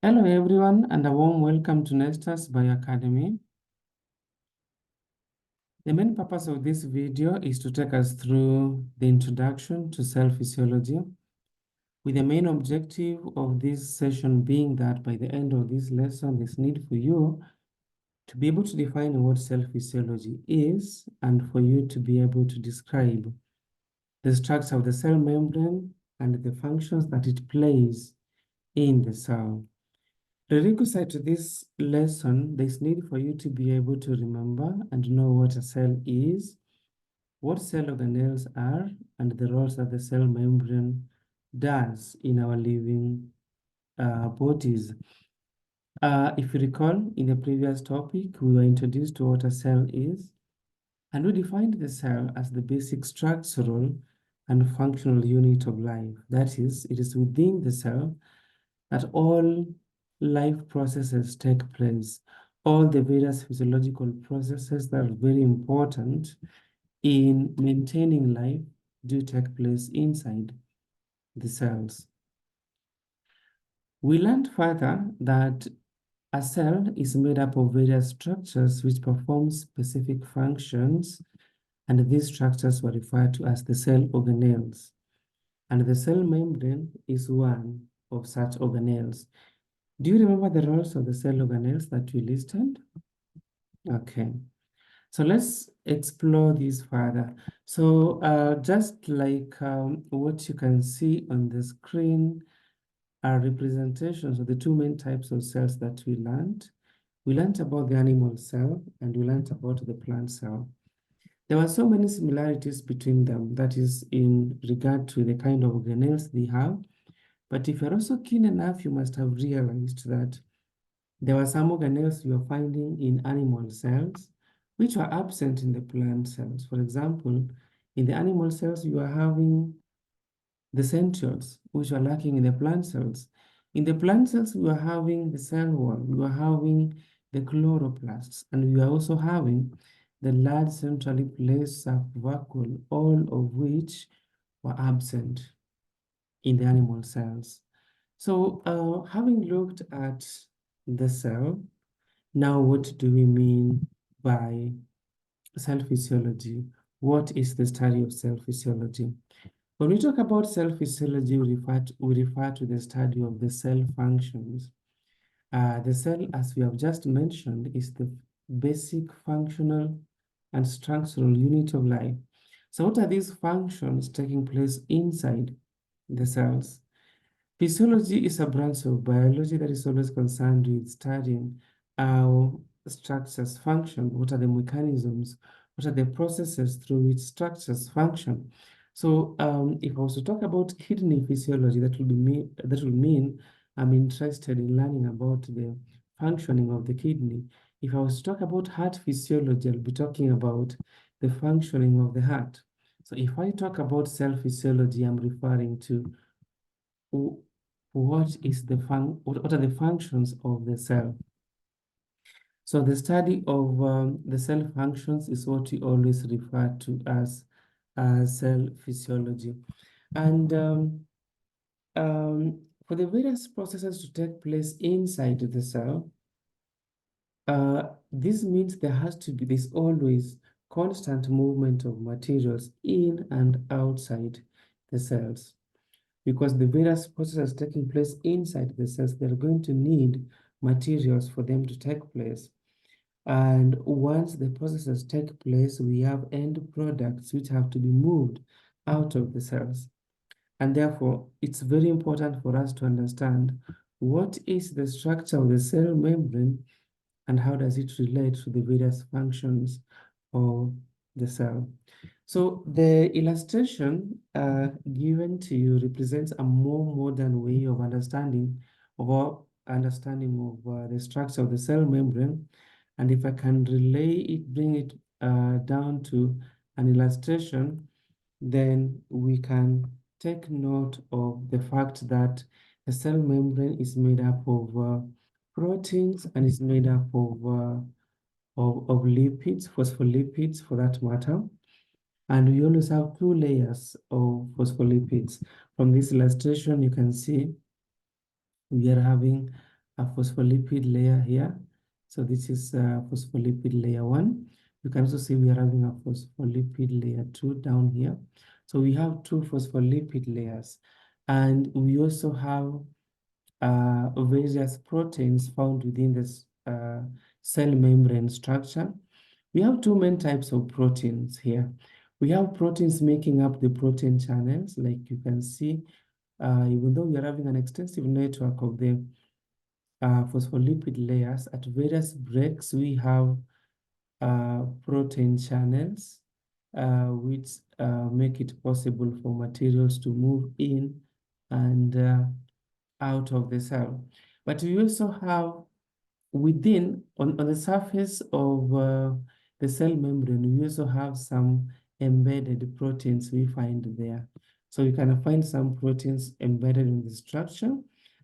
Hello everyone and a warm welcome to Nestor's Bioacademy. The main purpose of this video is to take us through the introduction to cell physiology, with the main objective of this session being that by the end of this lesson, there's need for you to be able to define what cell physiology is and for you to be able to describe the structure of the cell membrane and the functions that it plays in the cell. Prerequisite to this lesson, there's need for you to be able to remember and know what a cell is, what cell organelles are, and the roles that the cell membrane does in our living bodies. If you recall, in the previous topic, we were introduced to what a cell is, and we defined the cell as the basic structural and functional unit of life. That is, it is within the cell that all life processes take place. All the various physiological processes that are very important in maintaining life do take place inside the cells. We learned further that a cell is made up of various structures which perform specific functions, and these structures were referred to as the cell organelles. And the cell membrane is one of such organelles. Do you remember the roles of the cell organelles that we listed? Okay, so let's explore this further. So just like what you can see on the screen are representations of the two main types of cells that we learned. We learned about the animal cell and we learned about the plant cell. There were so many similarities between them, that is in regard to the kind of organelles they have. But if you're also keen enough, you must have realized that there were some organelles you are finding in animal cells, which were absent in the plant cells. For example, in the animal cells, you are having the centrioles, which are lacking in the plant cells. In the plant cells, you are having the cell wall, you are having the chloroplasts, and you are also having the large centrally placed subvacuole, all of which were absent in the animal cells. So having looked at the cell, now what do we mean by cell physiology? What is the study of cell physiology? When we talk about cell physiology, we refer to the study of the cell functions. The cell, as we have just mentioned, is the basic functional and structural unit of life. So what are these functions taking place inside the cells? Physiology is a branch of biology that is always concerned with studying how structures function, what are the mechanisms, what are the processes through which structures function. So if I was to talk about kidney physiology, that will mean I'm interested in learning about the functioning of the kidney. If I was to talk about heart physiology, I'll be talking about the functioning of the heart. So if I talk about cell physiology, I'm referring to what are the functions of the cell. So the study of the cell functions is what we always refer to as cell physiology. And for the various processes to take place inside the cell, this means there's always constant movement of materials in and outside the cells. Because the various processes taking place inside the cells, they're going to need materials for them to take place. And once the processes take place, we have end products which have to be moved out of the cells. And therefore, it's very important for us to understand what is the structure of the cell membrane and how does it relate to the various functions of the cell. So the illustration given to you represents a more modern way of understanding of the structure of the cell membrane. And if I can bring it down to an illustration, then we can take note of the fact that the cell membrane is made up of proteins and is made up of lipids, phospholipids for that matter. And we always have two layers of phospholipids. From this illustration, you can see we are having a phospholipid layer here. So this is phospholipid layer 1. You can also see we are having a phospholipid layer 2 down here. So we have 2 phospholipid layers. And we also have various proteins found within this cell membrane structure. We have 2 main types of proteins here. We have proteins making up the protein channels, like you can see, even though we are having an extensive network of the phospholipid layers, at various breaks, we have protein channels, which make it possible for materials to move in and out of the cell. But we also have within, on the surface of the cell membrane, we also have some embedded proteins we find there. So you can find some proteins embedded in the structure,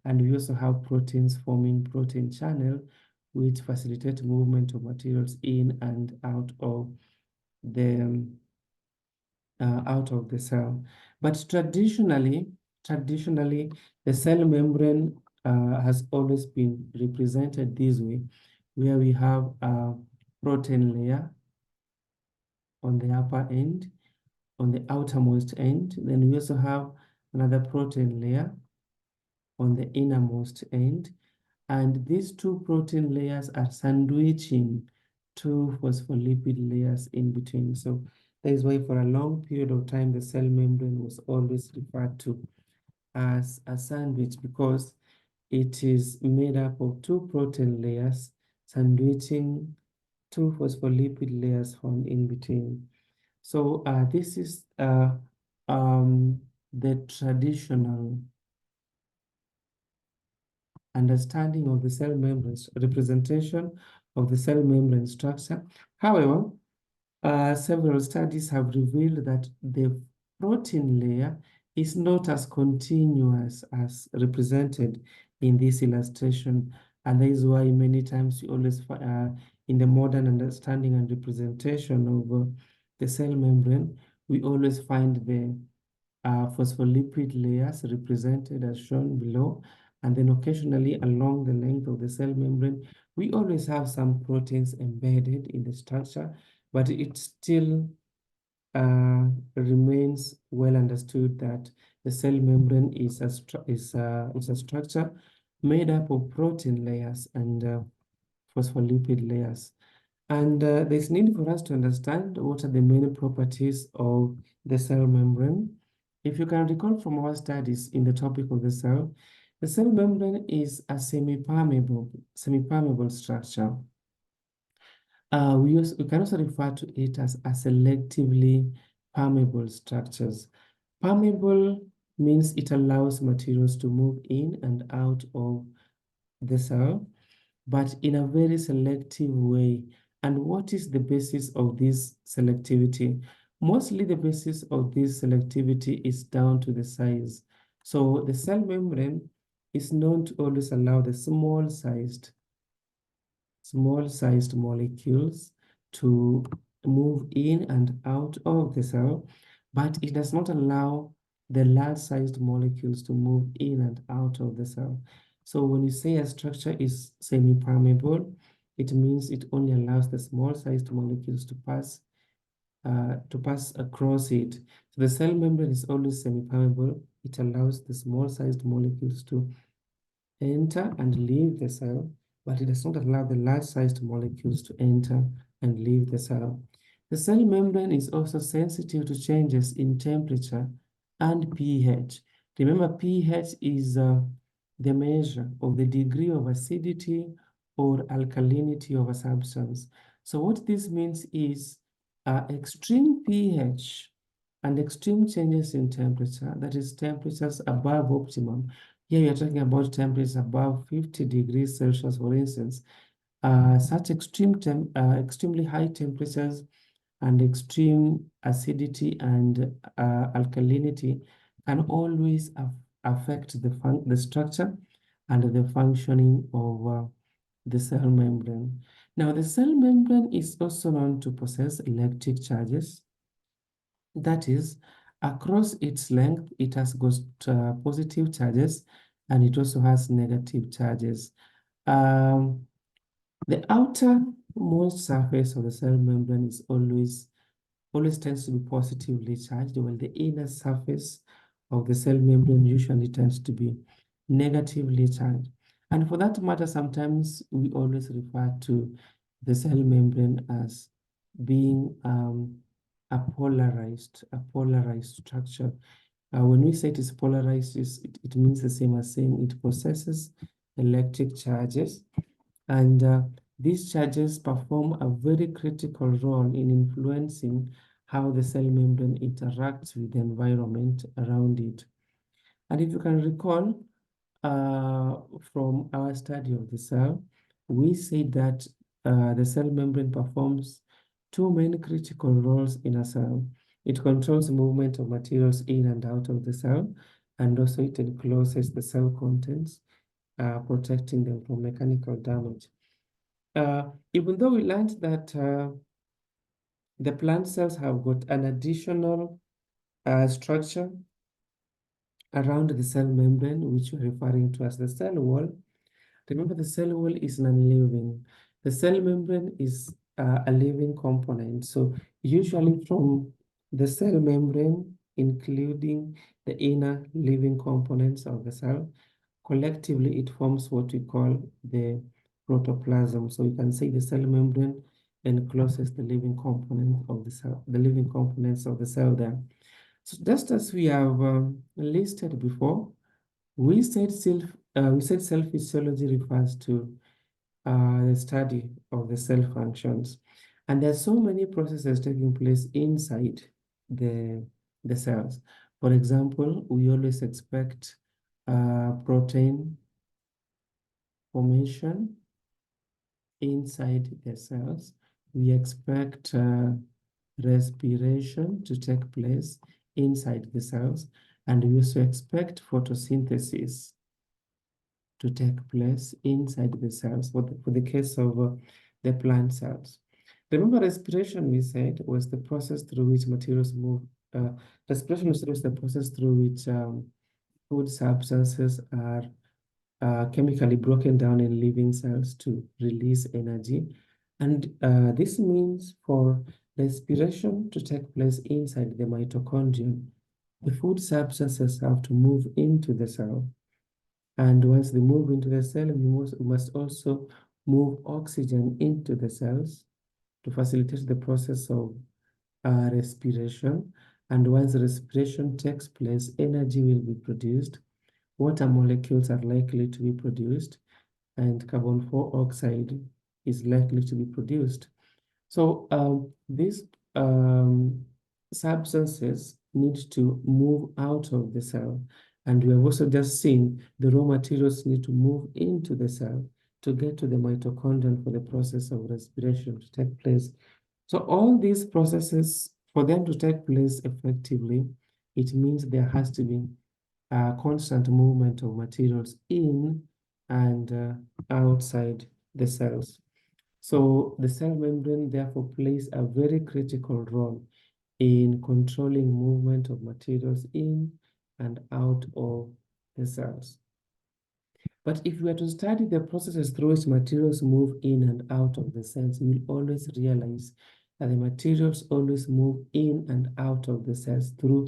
and we also have proteins forming protein channel, which facilitate movement of materials in and out of the cell. But traditionally, the cell membrane has always been represented this way, where we have a protein layer on the upper end, on the outermost end. Then we also have another protein layer on the innermost end. And these 2 protein layers are sandwiching 2 phospholipid layers in between. So that is why for a long period of time, the cell membrane was always referred to as a sandwich, because it is made up of 2 protein layers sandwiching 2 phospholipid layers found in between. So this is the traditional understanding of the cell membrane, representation of the cell membrane structure. However, several studies have revealed that the protein layer is not as continuous as represented in this illustration. And that is why many times you always, in the modern understanding and representation of the cell membrane, we always find the phospholipid layers represented as shown below. And then occasionally along the length of the cell membrane, we always have some proteins embedded in the structure, but it still remains well understood that the cell membrane is a structure made up of protein layers and phospholipid layers. And there's need for us to understand what are the main properties of the cell membrane. If you can recall from our studies in the topic of the cell membrane is a semi-permeable structure. We can also refer to it as a selectively permeable structures. Permeable means it allows materials to move in and out of the cell, but in a very selective way. And what is the basis of this selectivity? Mostly the basis of this selectivity is down to the size. So the cell membrane is known to always allow the small-sized molecules to move in and out of the cell, but it does not allow the large-sized molecules to move in and out of the cell. So when you say a structure is semi-permeable, it means it only allows the small-sized molecules to pass across it. So the cell membrane is always semi-permeable. It allows the small-sized molecules to enter and leave the cell, but it does not allow the large-sized molecules to enter and leave the cell. The cell membrane is also sensitive to changes in temperature and pH. Remember, pH is the measure of the degree of acidity or alkalinity of a substance. So what this means is extreme pH and extreme changes in temperature, that is temperatures above optimum. Here we are talking about temperatures above 50 degrees Celsius, for instance. Such extremely high temperatures and extreme acidity and alkalinity can always affect the structure and the functioning of the cell membrane. Now, the cell membrane is also known to possess electric charges. That is, across its length, it has got positive charges, and it also has negative charges. The outermost surface of the cell membrane is always tends to be positively charged, while the inner surface of the cell membrane usually tends to be negatively charged. And for that matter, sometimes we always refer to the cell membrane as being a polarized structure. When we say it is polarized, it means the same as saying it possesses electric charges, and these charges perform a very critical role in influencing how the cell membrane interacts with the environment around it. And if you can recall from our study of the cell, we say that the cell membrane performs two main critical roles in a cell. It controls the movement of materials in and out of the cell, and also it encloses the cell contents, protecting them from mechanical damage. Even though we learned that the plant cells have got an additional structure around the cell membrane, which we're referring to as the cell wall. Remember, the cell wall is non-living. The cell membrane is a living component. So usually from the cell membrane, including the inner living components of the cell, collectively it forms what we call the protoplasm. So you can say the cell membrane encloses the living component of the cell, the living components of the cell there. So just as we have listed before, we said cell physiology refers to the study of the cell functions. And there's so many processes taking place inside the cells. For example, we always expect protein formation inside the cells. We expect respiration to take place inside the cells, and we also expect photosynthesis to take place inside the cells for the case of the plant cells. Remember, respiration, we said, was the process through which materials move. Respiration was the process through which food substances are chemically broken down in living cells to release energy. And this means for respiration to take place inside the mitochondrion, the food substances have to move into the cell. And once they move into the cell, we must also move oxygen into the cells to facilitate the process of respiration. And once respiration takes place, energy will be produced. Water molecules are likely to be produced, and carbon dioxide is likely to be produced. So these substances need to move out of the cell. And we have also just seen the raw materials need to move into the cell to get to the mitochondrion for the process of respiration to take place. So all these processes, for them to take place effectively, it means there has to be a constant movement of materials in and outside the cells. So the cell membrane therefore plays a very critical role in controlling movement of materials in and out of the cells. But if we were to study the processes through which materials move in and out of the cells, we'll always realize that the materials always move in and out of the cells through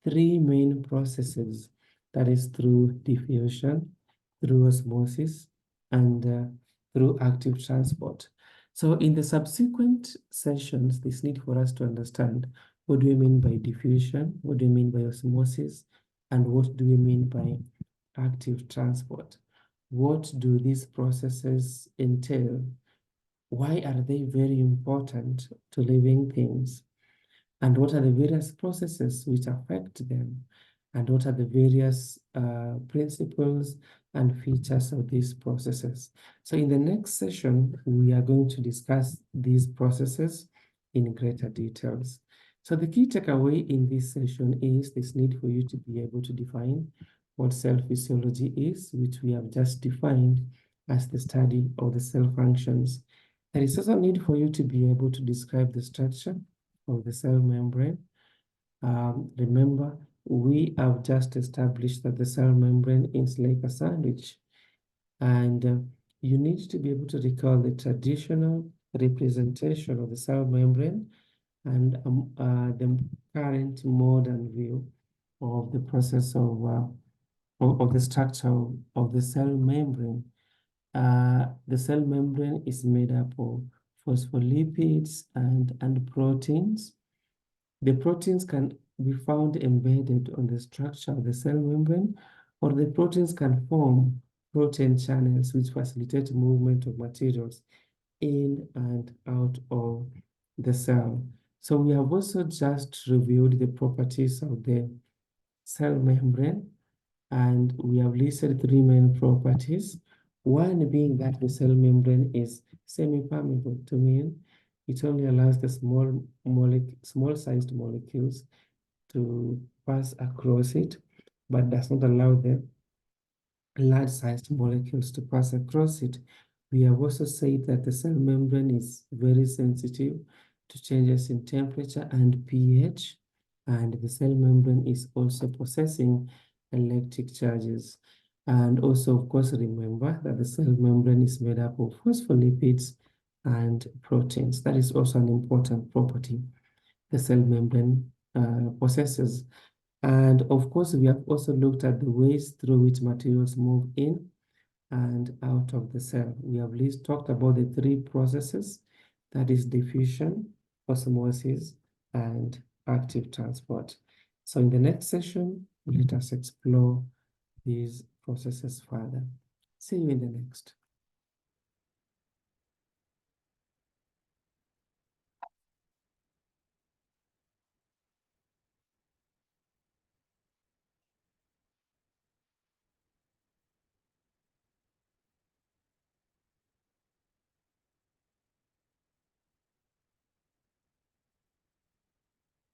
three main processes. That is through diffusion, through osmosis, and through active transport. So in the subsequent sessions, this need for us to understand what do we mean by diffusion, what do we mean by osmosis, and what do we mean by active transport. What do these processes entail? Why are they very important to living things? And what are the various processes which affect them? And what are the various principles and features of these processes? So in the next session, we are going to discuss these processes in greater details. So the key takeaway in this session is this need for you to be able to define what cell physiology is, which we have just defined as the study of the cell functions. There is also a need for you to be able to describe the structure of the cell membrane. Remember, we have just established that the cell membrane is like a sandwich, and you need to be able to recall the traditional representation of the cell membrane and the current modern view of the process of the structure of the cell membrane. The cell membrane is made up of phospholipids and proteins. The proteins can be found embedded on the structure of the cell membrane, or the proteins can form protein channels which facilitate movement of materials in and out of the cell. So we have also just reviewed the properties of the cell membrane, and we have listed three main properties. One being that the cell membrane is semi-permeable, to mean it only allows the small-sized molecules to pass across it, but does not allow the large-sized molecules to pass across it. We have also said that the cell membrane is very sensitive to changes in temperature and pH, and the cell membrane is also possessing electric charges. And also, of course, remember that the cell membrane is made up of phospholipids and proteins. That is also an important property the cell membrane possesses. And of course, we have also looked at the ways through which materials move in and out of the cell. We have talked about the three processes, that is diffusion, osmosis, and active transport. So in the next session, let us explore these processes further. See you in the next.